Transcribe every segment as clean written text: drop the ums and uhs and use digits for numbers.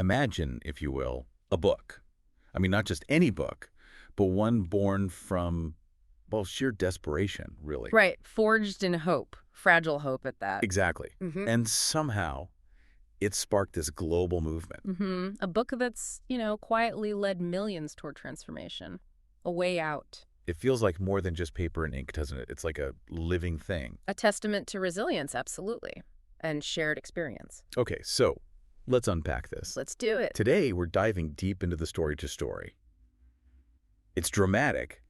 Imagine, if you will, a book. I mean, not just any book, but one born from, well, sheer desperation, really. Right. Forged in hope. Fragile hope at that. Exactly. And somehow it sparked this global movement. A book that's, quietly led millions toward transformation. A way out. It feels like more than just paper and ink, doesn't it? It's like a living thing. A testament to resilience, absolutely. And shared experience. Okay, so let's unpack this. Let's do it. Today, we're diving deep into the story. It's dramatic,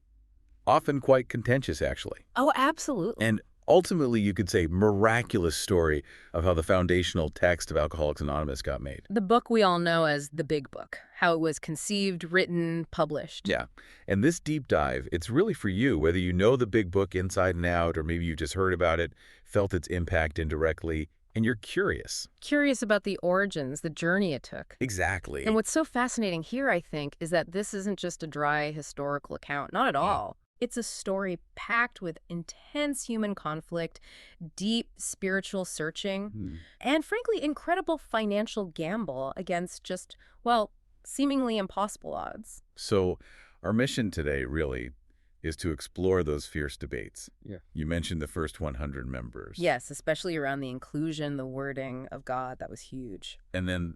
often quite contentious, actually. Oh, absolutely. And ultimately, you could say, miraculous story of how the foundational text of Alcoholics Anonymous got made. The book we all know as the Big Book, how it was conceived, written, published. Yeah. And this deep dive, it's really for you, whether you know the Big Book inside and out, or maybe you just heard about it, felt its impact indirectly, and you're curious. Curious about the origins, the journey it took. Exactly. And what's so fascinating here, I think, is that this isn't just a dry historical account. Not at all. It's a story packed with intense human conflict, deep spiritual searching, and frankly, incredible financial gamble against just, well, seemingly impossible odds. So our mission today, really, is to explore those fierce debates. Yeah. You mentioned the first 100 members. Yes, especially around the inclusion, the wording of God. That was huge. And then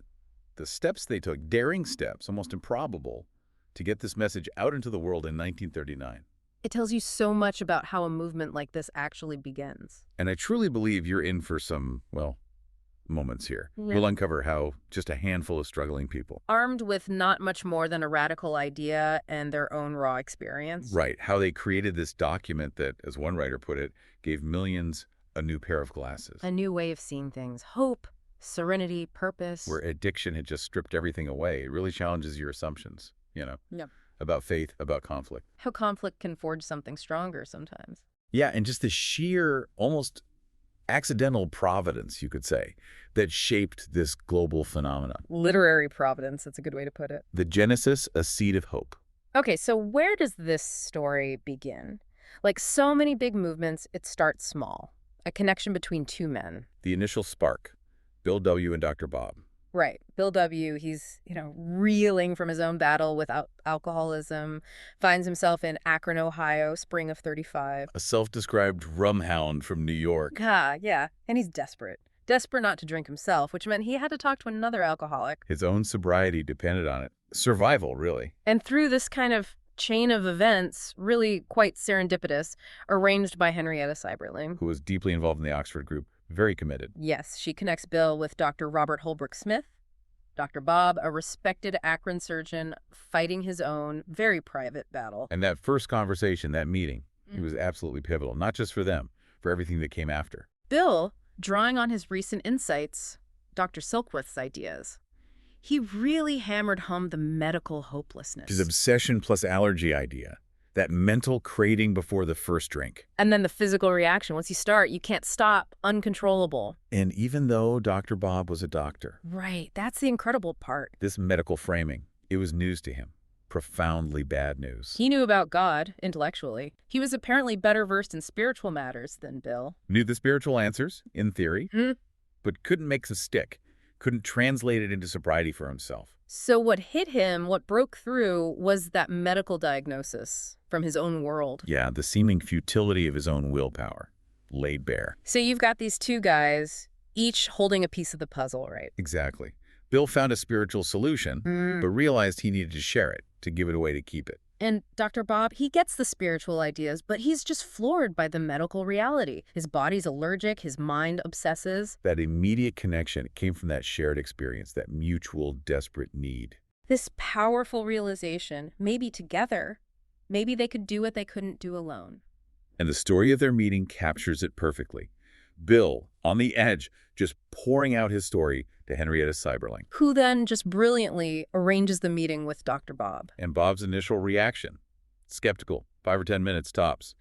the steps they took, daring steps, almost improbable, to get this message out into the world in 1939. It tells you so much about how a movement like this actually begins. And I truly believe you're in for some, well, moments here. We'll uncover how just a handful of struggling people, armed with not much more than a radical idea and their own raw experience. Right. How they created this document that, as one writer put it, gave millions a new pair of glasses. A new way of seeing things. Hope, serenity, purpose. Where addiction had just stripped everything away. It really challenges your assumptions, about faith, about conflict. How conflict can forge something stronger sometimes. Yeah, and just the sheer, almost accidental providence, you could say, that shaped this global phenomenon. Literary providence, that's a good way to put it. The Genesis, a seed of hope. Okay, so where does this story begin? Like so many big movements, it starts small. A connection between two men. The initial spark, Bill W. and Dr. Bob. Right. Bill W., he's, reeling from his own battle with alcoholism, finds himself in Akron, Ohio, spring of 35. A self-described rum hound from New York. Yeah. And he's desperate. Desperate not to drink himself, which meant he had to talk to another alcoholic. His own sobriety depended on it. Survival, really. And through this kind of chain of events, really quite serendipitous, arranged by Henrietta Seiberling, who was deeply involved in the Oxford group, very committed. Yes, she connects Bill with Dr. Robert Holbrook-Smith, Dr. Bob, a respected Akron surgeon, fighting his own very private battle. And that first conversation, that meeting, it was absolutely pivotal, not just for them, for everything that came after. Bill, drawing on his recent insights, Dr. Silkworth's ideas, he really hammered home the medical hopelessness. His obsession plus allergy idea. That mental craving before the first drink. And then the physical reaction. Once you start, you can't stop. Uncontrollable. And even though Dr. Bob was a doctor. Right. That's the incredible part. This medical framing, it was news to him. Profoundly bad news. He knew about God, intellectually. He was apparently better versed in spiritual matters than Bill. Knew the spiritual answers, in theory, but couldn't make them stick. Couldn't translate it into sobriety for himself. So what hit him, what broke through, was that medical diagnosis from his own world. Yeah, the seeming futility of his own willpower, laid bare. So you've got these two guys, each holding a piece of the puzzle, right? Exactly. Bill found a spiritual solution, but realized he needed to share it, to give it away, to keep it. And Dr. Bob, he gets the spiritual ideas, but he's just floored by the medical reality. His body's allergic, his mind obsesses. That immediate connection came from that shared experience, that mutual, desperate need. This powerful realization, maybe together, maybe they could do what they couldn't do alone. And the story of their meeting captures it perfectly. Bill, on the edge, just pouring out his story to Henrietta Seiberling. Who then just brilliantly arranges the meeting with Dr. Bob. And Bob's initial reaction, skeptical, 5 or 10 minutes tops.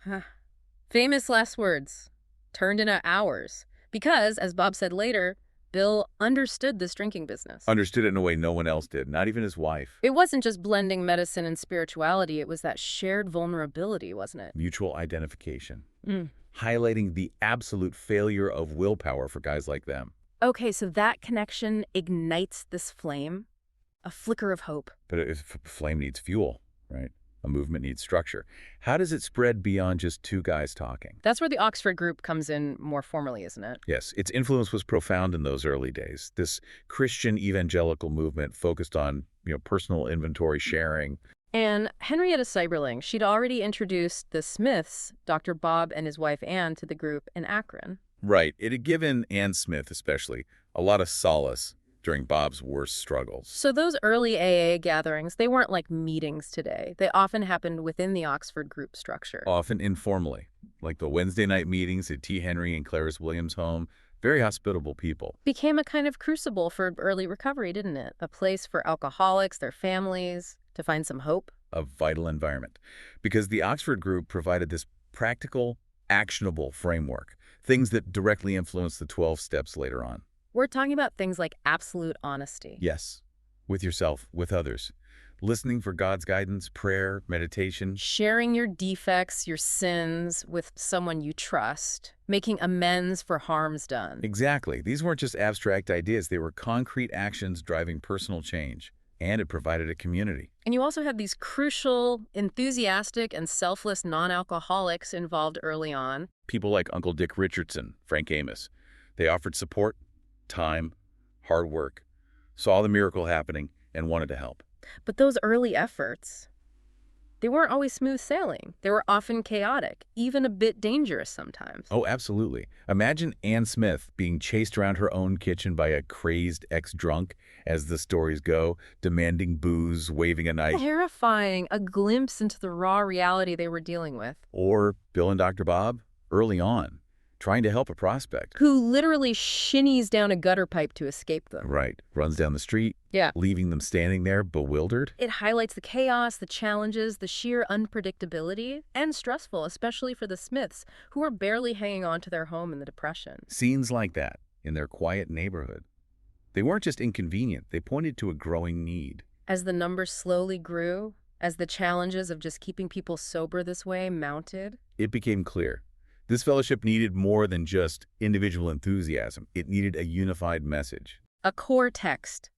Famous last words, turned into hours. Because, as Bob said later, Bill understood this drinking business. Understood it in a way no one else did, not even his wife. It wasn't just blending medicine and spirituality, it was that shared vulnerability, wasn't it? Mutual identification. Highlighting the absolute failure of willpower for guys like them. Okay, so that connection ignites this flame. a flicker of hope. But if a flame needs fuel, right? A movement needs structure. How does it spread beyond just two guys talking? That's where the Oxford group comes in more formally, isn't it? Yes, its influence was profound in those early days. This Christian evangelical movement focused on, personal inventory sharing. And Henrietta Seiberling, she'd already introduced the Smiths, Dr. Bob and his wife Anne, to the group in Akron. Right. It had given Anne Smith, especially, a lot of solace during Bob's worst struggles. So those early AA gatherings, they weren't like meetings today. They often happened within the Oxford group structure. Often informally, like the Wednesday night meetings at T. Henry and Clarice Williams' home. Very hospitable people. Became a kind of crucible for early recovery, didn't it? A place for alcoholics, their families, to find some hope. A vital environment. Because the Oxford group provided this practical, actionable framework, things that directly influence the 12 steps later on. We're talking about things like absolute honesty. Yes, with yourself, with others. Listening for God's guidance, prayer, meditation. Sharing your defects, your sins with someone you trust. Making amends for harms done. Exactly. These weren't just abstract ideas. They were concrete actions driving personal change. And it provided a community. And you also had these crucial, enthusiastic, and selfless non-alcoholics involved early on. People like Uncle Dick Richardson, Frank Amos. They offered support, time, hard work, saw the miracle happening, and wanted to help. But those early efforts, they weren't always smooth sailing. They were often chaotic, even a bit dangerous sometimes. Oh, absolutely. Imagine Anne Smith being chased around her own kitchen by a crazed ex-drunk, as the stories go, demanding booze, waving a knife. Terrifying, a glimpse into the raw reality they were dealing with. Or Bill and Dr. Bob, early on, trying to help a prospect. Who literally shinnies down a gutter pipe to escape them. Right. Runs down the street, Yeah. leaving them standing there bewildered. It highlights the chaos, the challenges, the sheer unpredictability, and stressful, especially for the Smiths, who were barely hanging on to their home in the Depression. Scenes like that in their quiet neighborhood. They weren't just inconvenient. They pointed to a growing need. As the numbers slowly grew, as the challenges of just keeping people sober this way mounted, It became clear. This fellowship needed more than just individual enthusiasm. It needed a unified message. a core text,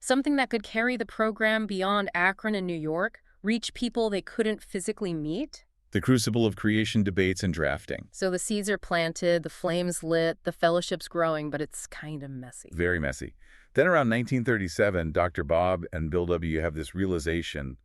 something that could carry the program beyond Akron and New York, reach people they couldn't physically meet. The crucible of creation, debates, and drafting. So the seeds are planted, the flames lit, the fellowship's growing, but it's kind of messy. Very messy. Then around 1937, Dr. Bob and Bill W. have this realization,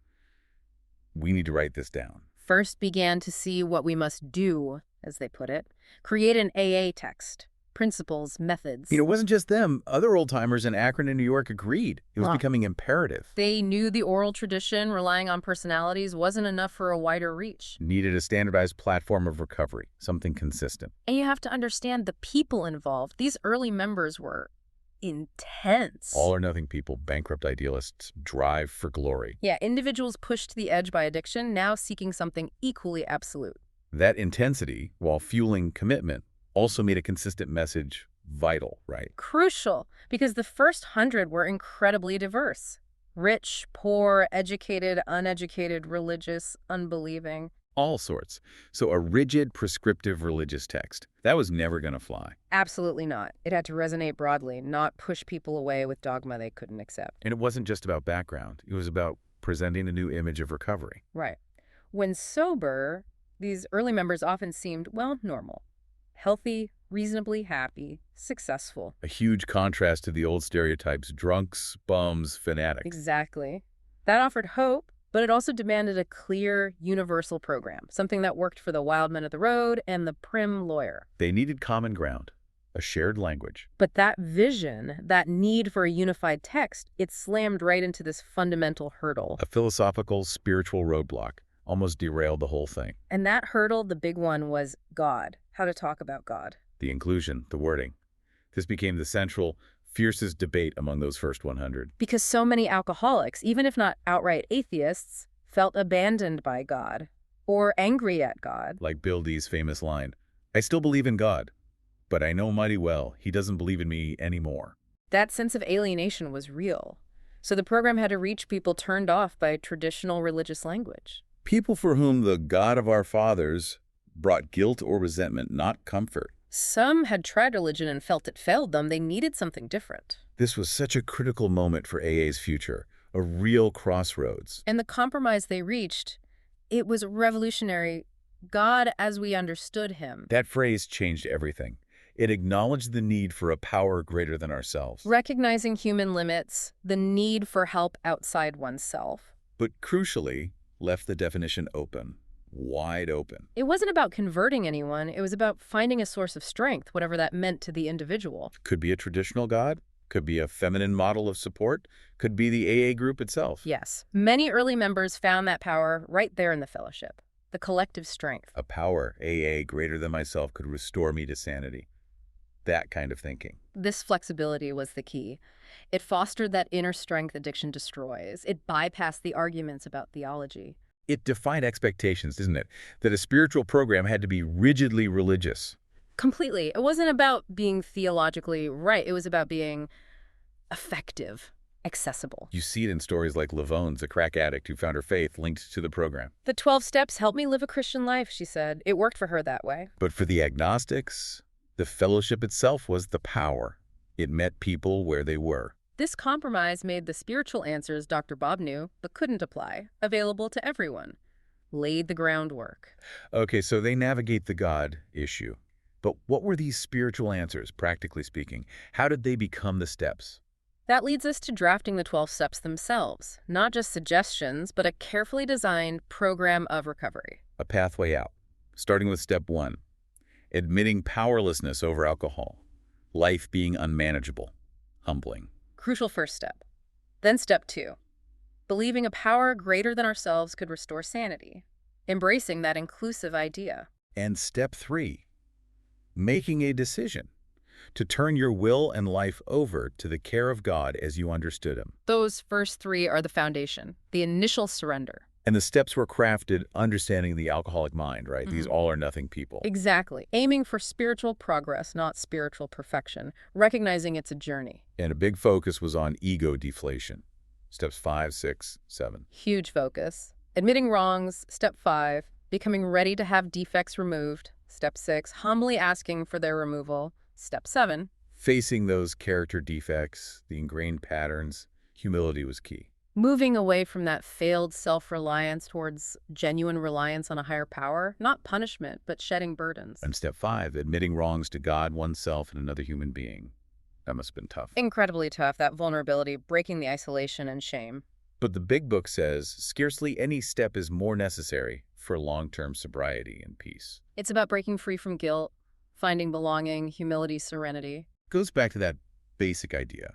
we need to write this down. First began to see what we must do, as they put it, create an AA text, principles, methods. It wasn't just them. Other old-timers in Akron and New York agreed. It was becoming imperative. They knew the oral tradition, relying on personalities, wasn't enough for a wider reach. Needed a standardized platform of recovery, something consistent. And you have to understand the people involved. These early members were intense. All or nothing people, bankrupt idealists, drive for glory. Yeah, individuals pushed to the edge by addiction, now seeking something equally absolute. That intensity, while fueling commitment, also made a consistent message vital, right? Crucial, because the first 100 were incredibly diverse. Rich, poor, educated, uneducated, religious, unbelieving. All sorts. So a rigid, prescriptive religious text, that was never going to fly. Absolutely not. It had to resonate broadly, not push people away with dogma they couldn't accept. And it wasn't just about background. It was about presenting a new image of recovery. Right. When sober, these early members often seemed, well, normal. Healthy, reasonably happy, successful. A huge contrast to the old stereotypes, drunks, bums, fanatics. Exactly. That offered hope, but it also demanded a clear, universal program, something that worked for the wild men of the road and the prim lawyer. They needed common ground, a shared language. But that vision, that need for a unified text, it slammed right into this fundamental hurdle. A philosophical, spiritual roadblock almost derailed the whole thing. And that hurdle, the big one, was God. How to talk about God. The inclusion, the wording. This became the central, fiercest debate among those first 100. Because so many alcoholics, even if not outright atheists, felt abandoned by God or angry at God. Like Bill D's famous line, I still believe in God, but I know mighty well he doesn't believe in me anymore. That sense of alienation was real. So the program had to reach people turned off by traditional religious language. People for whom the God of our fathers brought guilt or resentment, not comfort. Some had tried religion and felt it failed them. They needed something different. This was such a critical moment for AA's future. A real crossroads. And the compromise they reached, it was revolutionary. God as we understood him. That phrase changed everything. It acknowledged the need for a power greater than ourselves. Recognizing human limits, the need for help outside oneself. But crucially, left the definition open, wide open. It wasn't about converting anyone. It was about finding a source of strength, whatever that meant to the individual. Could be a traditional God, could be a feminine model of support, could be the AA group itself. Yes. Many early members found that power right there in the fellowship, the collective strength. A power, AA, greater than myself could restore me to sanity. That kind of thinking. This flexibility was the key. It fostered that inner strength addiction destroys. It bypassed the arguments about theology. It defied expectations, didn't it? That a spiritual program had to be rigidly religious. Completely. It wasn't about being theologically right. It was about being effective, accessible. You see it in stories like Lavonne's, a crack addict who found her faith linked to the program. The 12 steps helped me live a Christian life, she said. It worked for her that way. But for the agnostics, the fellowship itself was the power. It met people where they were. This compromise made the spiritual answers Dr. Bob knew but couldn't apply available to everyone. Laid the groundwork. Okay, so they navigate the God issue. But what were these spiritual answers, practically speaking? How did they become the steps? That leads us to drafting the 12 steps themselves. Not just suggestions, but a carefully designed program of recovery. A pathway out, starting with step 1. Admitting powerlessness over alcohol. Life being unmanageable. Humbling. Crucial first step. Then step 2. Believing a power greater than ourselves could restore sanity. Embracing that inclusive idea. And step 3. Making a decision to turn your will and life over to the care of God as you understood him. Those first 3 are the foundation, the initial surrender. And the steps were crafted understanding the alcoholic mind, right? These all-or-nothing people. Exactly. Aiming for spiritual progress, not spiritual perfection. Recognizing it's a journey. And a big focus was on ego deflation. Steps 5, 6, 7. Huge focus. Admitting wrongs, step 5. Becoming ready to have defects removed, step 6. Humbly asking for their removal, step 7. Facing those character defects, the ingrained patterns, humility was key. Moving away from that failed self-reliance towards genuine reliance on a higher power, not punishment, but shedding burdens. And step 5, admitting wrongs to God, oneself, and another human being. That must have been tough. Incredibly tough, that vulnerability, breaking the isolation and shame. But the big book says scarcely any step is more necessary for long-term sobriety and peace. It's about breaking free from guilt, finding belonging, humility, serenity. It goes back to that basic idea.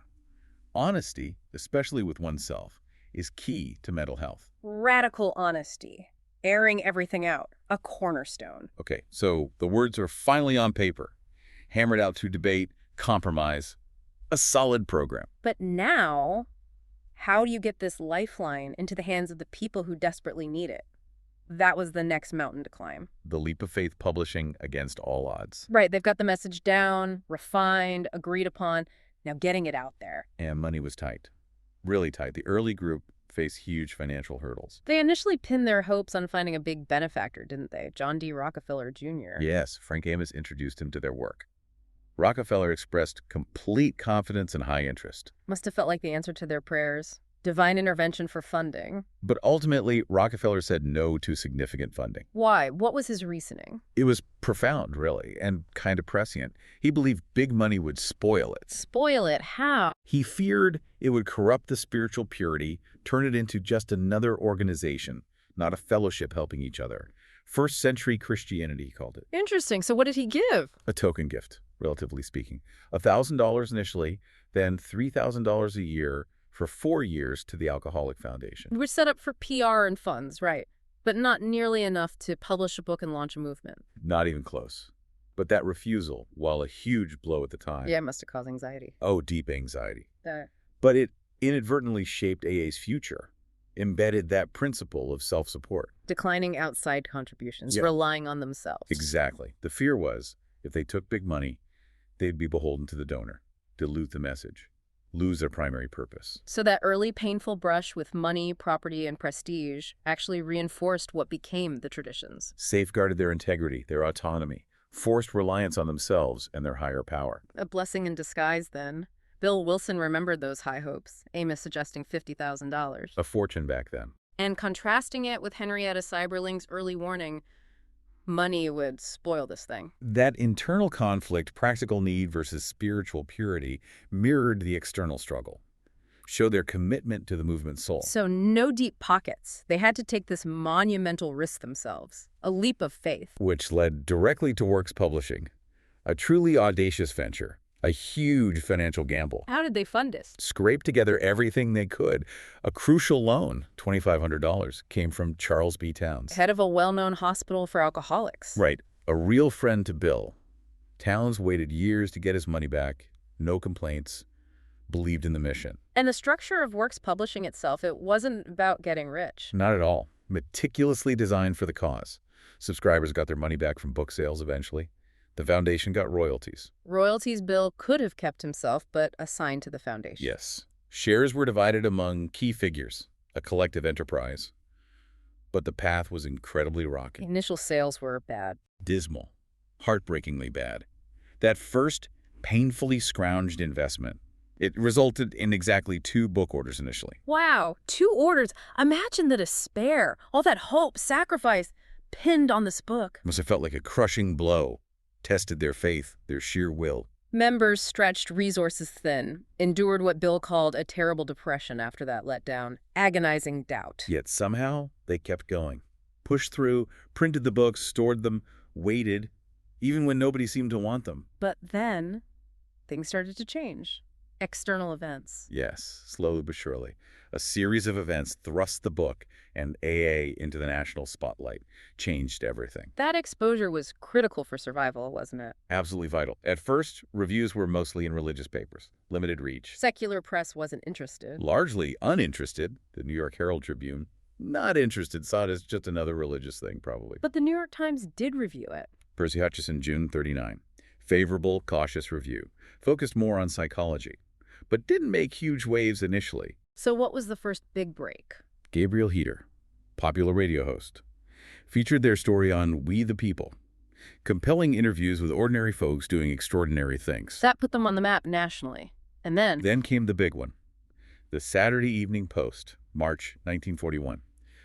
Honesty, especially with oneself, is key to mental health. Radical honesty. Airing everything out. A cornerstone. Okay, so the words are finally on paper. Hammered out through debate, compromise, a solid program. But now, how do you get this lifeline into the hands of the people who desperately need it? That was the next mountain to climb. The Leap of Faith publishing against all odds. Right, they've got the message down, refined, agreed upon. Now getting it out there. And money was tight. Really tight. The early group faced huge financial hurdles. They initially pinned their hopes on finding a big benefactor, didn't they? John D. Rockefeller Jr. Yes, Frank Amos introduced him to their work. Rockefeller expressed complete confidence and high interest. Must have felt like the answer to their prayers. Divine intervention for funding. But ultimately, Rockefeller said no to significant funding. Why? What was his reasoning? It was profound, really, and kind of prescient. He believed big money would spoil it. Spoil it? How? He feared it would corrupt the spiritual purity, turn it into just another organization, not a fellowship helping each other. First century Christianity, he called it. Interesting. So what did he give? A token gift, relatively speaking. $1,000 initially, then $3,000 a year for 4 years to the Alcoholic Foundation. We're set up for PR and funds, right? But not nearly enough to publish a book and launch a movement. Not even close. But that refusal, while a huge blow at the time. Yeah, it must have caused anxiety. Oh, deep anxiety. That. But it inadvertently shaped AA's future, embedded that principle of self-support. Declining outside contributions, Yeah. relying on themselves. Exactly. The fear was, if they took big money, they'd be beholden to the donor, dilute the message, lose their primary purpose. So that early painful brush with money, property, and prestige actually reinforced what became the traditions. Safeguarded their integrity, their autonomy, forced reliance on themselves and their higher power. A blessing in disguise, then. Bill Wilson remembered those high hopes, Amos suggesting $50,000. A fortune back then. And contrasting it with Henrietta Seiberling's early warning, money would spoil this thing. That internal conflict, practical need versus spiritual purity, mirrored the external struggle, showed their commitment to the movement's soul. So no deep pockets. They had to take this monumental risk themselves, a leap of faith. Which led directly to Works Publishing, a truly audacious venture, a huge financial gamble. How did they fund this? Scraped together everything they could. A crucial loan, $2,500, came from Charles B. Towns. Head of a well-known hospital for alcoholics. Right. A real friend to Bill. Towns waited years to get his money back. No complaints. Believed in the mission. And the structure of Works Publishing itself, it wasn't about getting rich. Not at all. Meticulously designed for the cause. Subscribers got their money back from book sales eventually. The foundation got royalties. Royalties Bill could have kept himself, but assigned to the foundation. Yes. Shares were divided among key figures, a collective enterprise. But the path was incredibly rocky. Initial sales were bad. Dismal. Heartbreakingly bad. That first, painfully scrounged investment, it resulted in exactly 2 book orders initially. Wow, 2 orders. Imagine the despair, all that hope, sacrifice, pinned on this book. Must have felt like a crushing blow. Tested their faith, their sheer will. Members stretched resources thin, endured what Bill called a terrible depression after that letdown, agonizing doubt. Yet somehow, they kept going. Pushed through, printed the books, stored them, waited, even when nobody seemed to want them. But then, things started to change. External events. Yes, slowly but surely. A series of events thrust the book and AA into the national spotlight, changed everything. That exposure was critical for survival, wasn't it? Absolutely vital. At first, reviews were mostly in religious papers, limited reach. Secular press wasn't interested. Largely uninterested. The New York Herald Tribune, not interested, saw it as just another religious thing, probably. But the New York Times did review it. Percy Hutchison, June 39. Favorable, cautious review. Focused more on psychology, but didn't make huge waves initially. So what was the first big break? Gabriel Heater, popular radio host, featured their story on We the People. Compelling interviews with ordinary folks doing extraordinary things. That put them on the map nationally. And then... Then came the big one. The Saturday Evening Post, March 1941.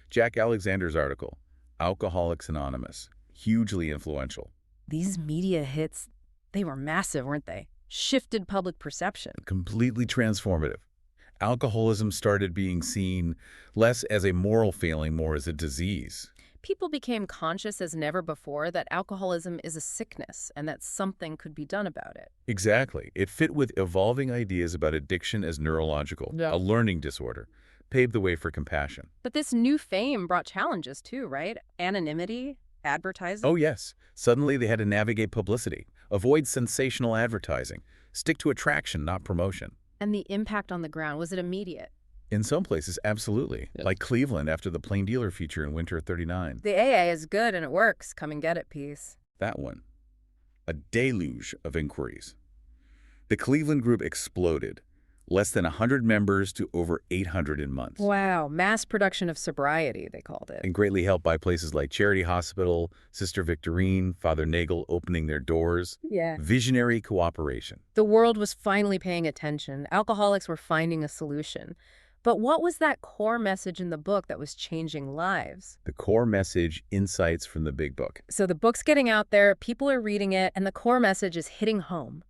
Jack Alexander's article, Alcoholics Anonymous, hugely influential. These media hits, they were massive, weren't they? Shifted public perception. Completely transformative. Alcoholism started being seen less as a moral failing, more as a disease. People became conscious as never before that alcoholism is a sickness and that something could be done about it. Exactly. It fit with evolving ideas about addiction as neurological, a learning disorder, paved the way for compassion. But this new fame brought challenges too, right? Anonymity, advertising. Oh, yes. Suddenly they had to navigate publicity, avoid sensational advertising, stick to attraction, not promotion. And the impact on the ground, was it immediate? In some places, absolutely. Yeah. Like Cleveland after the Plain Dealer feature in winter of '39. The AA is good and it works. Come and get it piece. That one. A deluge of inquiries. The Cleveland group exploded. Less than 100 members to over 800 in months. Wow, mass production of sobriety, they called it. And greatly helped by places like Charity Hospital, Sister Victorine, Father Nagel opening their doors. Yeah. Visionary cooperation. The world was finally paying attention. Alcoholics were finding a solution. But what was that core message in the book that was changing lives? The core message, insights from the big book. So the book's getting out there, people are reading it, and the core message is hitting home.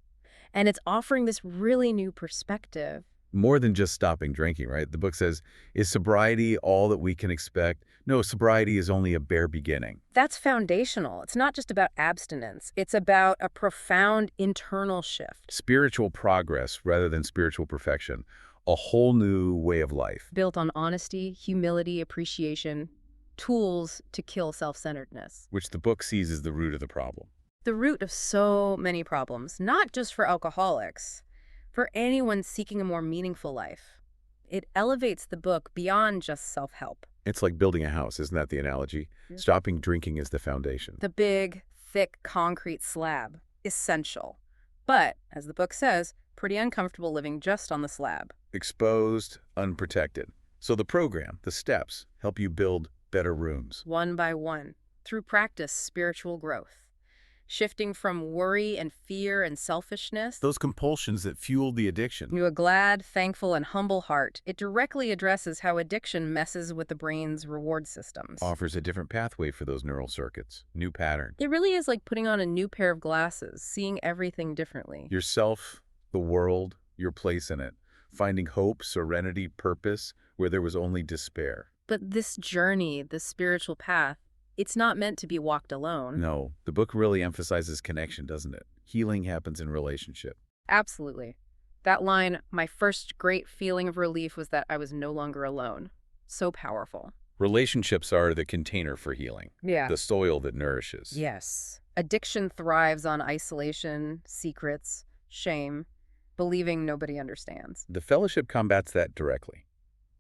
And it's offering this really new perspective. More than just stopping drinking, right? The book says, is sobriety all that we can expect? No, sobriety is only a bare beginning. That's foundational. It's not just about abstinence. It's about a profound internal shift. Spiritual progress rather than spiritual perfection. A whole new way of life. Built on honesty, humility, appreciation, tools to kill self-centeredness. Which the book sees as the root of the problem. The root of so many problems, not just for alcoholics, for anyone seeking a more meaningful life. It elevates the book beyond just self-help. It's like building a house, isn't that the analogy? Yeah. Stopping drinking is the foundation. The big, thick concrete slab, essential. But, as the book says, pretty uncomfortable living just on the slab. Exposed, unprotected. So the program, the steps, help you build better rooms. One by one, through practice, spiritual growth. shifting from worry and fear and selfishness Those compulsions that fueled the addiction. to a glad, thankful, and humble heart. It directly addresses how addiction messes with the brain's reward systems. Offers a different pathway for those neural circuits, new pattern. It really is like putting on a new pair of glasses, seeing everything differently. Yourself, the world, your place in it. Finding hope, serenity, purpose, where there was only despair. But this journey, this spiritual path, it's not meant to be walked alone. No, the book really emphasizes connection, doesn't it? Healing happens in relationship. Absolutely. That line, my first great feeling of relief was that I was no longer alone. So powerful. Relationships are the container for healing, Yeah. the soil that nourishes. Yes. Addiction thrives on isolation, secrets, shame, believing nobody understands. The fellowship combats that directly,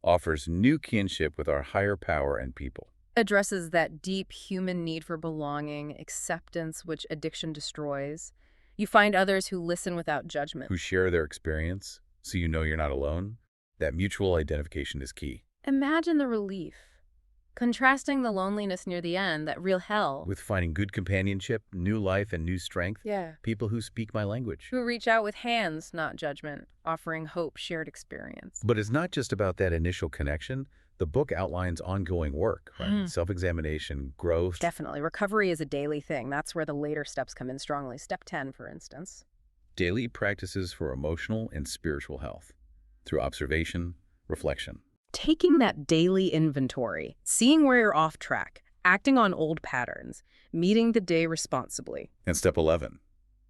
offers new kinship with our higher power and people. Addresses that deep human need for belonging, acceptance, which addiction destroys. You find others who listen without judgment. Who share their experience, so you know you're not alone. That mutual identification is key. Imagine the relief. Contrasting the loneliness near the end, that real hell. With finding good companionship, new life, and new strength, Yeah. people who speak my language. Who reach out with hands, not judgment, offering hope, shared experience. But it's not just about that initial connection. The book outlines ongoing work, right? Self-examination, growth. Definitely. Recovery is a daily thing. That's where the later steps come in strongly. Step 10, for instance. Daily practices for emotional and spiritual health through observation, reflection. Taking that daily inventory, seeing where you're off track, acting on old patterns, meeting the day responsibly. And step 11,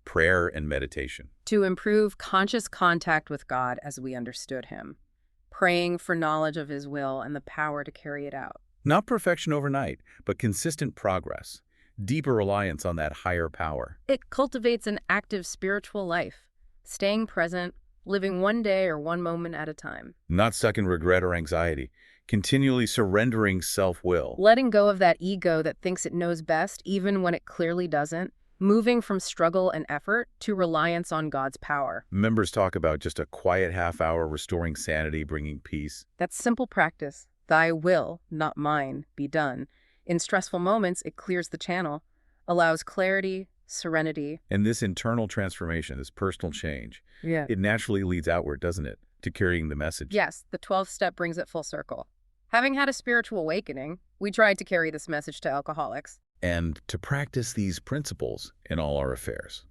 prayer and meditation. To improve conscious contact with God as we understood him. Praying for knowledge of his will and the power to carry it out. Not perfection overnight, but consistent progress, deeper reliance on that higher power. It cultivates an active spiritual life, staying present, living one day or one moment at a time. Not stuck in regret or anxiety, continually surrendering self-will. Letting go of that ego that thinks it knows best, even when it clearly doesn't. Moving from struggle and effort to reliance on God's power. Members talk about just a quiet half hour restoring sanity, bringing peace. That's simple practice. Thy will, not mine, be done. In stressful moments, it clears the channel, allows clarity, serenity. And this internal transformation, this personal change, Yeah. it naturally leads outward, doesn't it, to carrying the message. Yes, the 12th step brings it full circle. Having had a spiritual awakening, we tried to carry this message to alcoholics. And to practice these principles in all our affairs.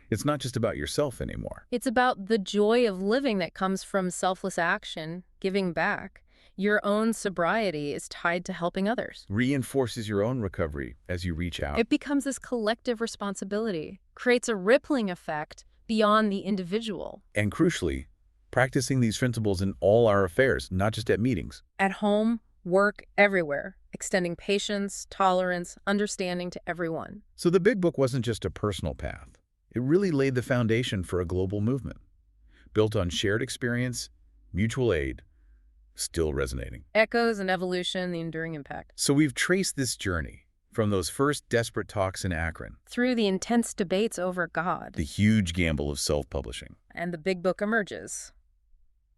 It's not just about yourself anymore. It's about the joy of living that comes from selfless action, giving back. Your own sobriety is tied to helping others. Reinforces your own recovery as you reach out. It becomes this collective responsibility, creates a rippling effect beyond the individual. And crucially, practicing these principles in all our affairs, not just at meetings. At home, work, everywhere, extending patience, tolerance, understanding to everyone. So the big book wasn't just a personal path. It really laid the foundation for a global movement, built on shared experience, mutual aid, still resonating. Echoes and evolution, the enduring impact. So we've traced this journey from those first desperate talks in Akron, Through the intense debates over God. the huge gamble of self-publishing. And the big book emerges.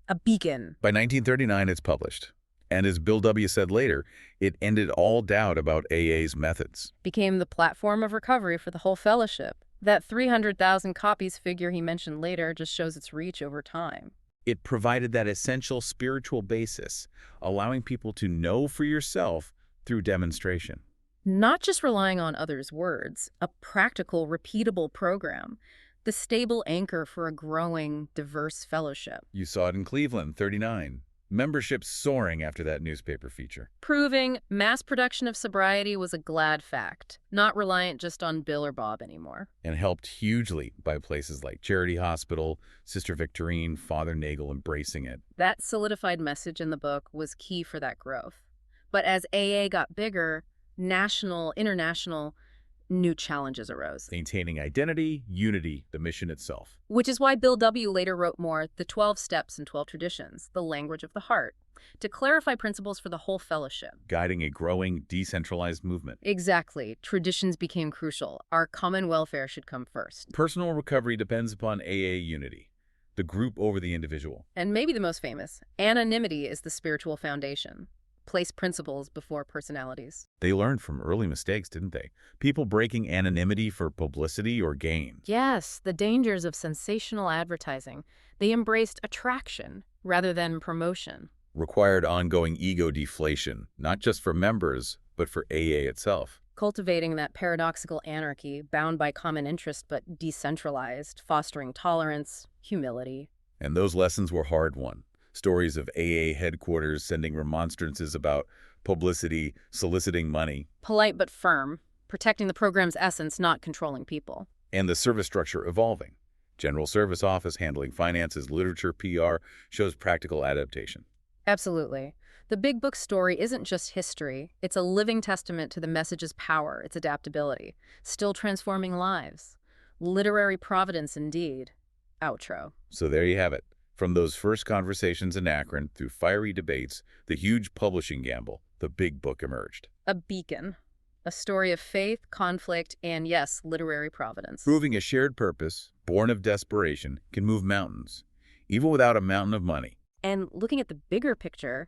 A beacon. By 1939, it's published. And as Bill W. said later, it ended all doubt about AA's methods. Became the platform of recovery for the whole fellowship. That 300,000 copies figure he mentioned later just shows its reach over time. It provided that essential spiritual basis, allowing people to know for yourself through demonstration. Not just relying on others' words, a practical, repeatable program. The stable anchor for a growing, diverse fellowship. You saw it in Cleveland, 39. Membership soaring after that newspaper feature. Proving mass production of sobriety was a glad fact, not reliant just on Bill or Bob anymore. And helped hugely by places like Charity Hospital, Sister Victorine, Father Nagel embracing it. That solidified message in the book was key for that growth. But as AA got bigger, national, international, new challenges arose. Maintaining identity, unity, the mission itself. Which is why Bill W. later wrote more, The 12 Steps and 12 Traditions, the language of the heart, to clarify principles for the whole fellowship. Guiding a growing, decentralized movement. Exactly. Traditions became crucial. Our common welfare should come first. Personal recovery depends upon AA unity, the group over the individual. And maybe the most famous, anonymity is the spiritual foundation. place principles before personalities. They learned from early mistakes, didn't they? People breaking anonymity for publicity or gain. Yes, the dangers of sensational advertising. They embraced attraction rather than promotion. Required ongoing ego deflation, not just for members, but for AA itself. Cultivating that paradoxical anarchy, bound by common interest but decentralized, fostering tolerance, humility. And those lessons were hard-won. Stories of AA headquarters sending remonstrances about publicity, soliciting money, Polite but firm, protecting the program's essence, not controlling people. and the service structure evolving. General Service Office handling finances, literature, PR, shows practical adaptation. Absolutely. The Big Book story isn't just history. It's a living testament to the message's power, its adaptability, still transforming lives. Literary providence indeed. Outro. So there you have it. From those first conversations in Akron through fiery debates, the huge publishing gamble, the Big Book emerged. A beacon. A story of faith, conflict, and yes, literary providence. Proving a shared purpose, born of desperation, can move mountains, even without a mountain of money. And looking at the bigger picture,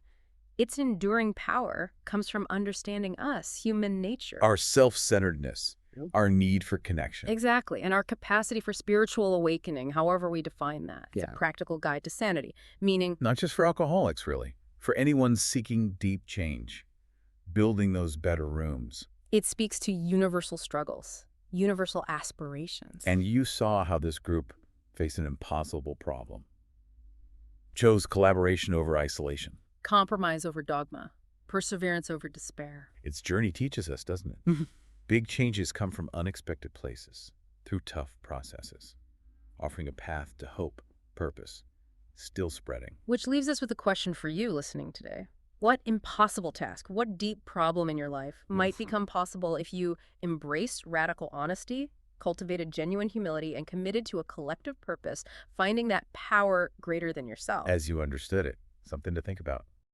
its enduring power comes from understanding us, human nature. Our self-centeredness, our need for connection. Exactly, and our capacity for spiritual awakening, however we define that. It's a practical guide to sanity, meaning Not just for alcoholics, really. For anyone seeking deep change, building those better rooms. it speaks to universal struggles, universal aspirations. And you saw how this group faced an impossible problem. Chose collaboration over isolation. Compromise over dogma, perseverance over despair. Its journey teaches us, doesn't it? Big changes come from unexpected places, through tough processes, offering a path to hope, purpose, still spreading. Which leaves us with a question for you listening today. What impossible task, what deep problem in your life might become possible if you embraced radical honesty, cultivated genuine humility, and committed to a collective purpose, finding that power greater than yourself? As you understood it, something to think about.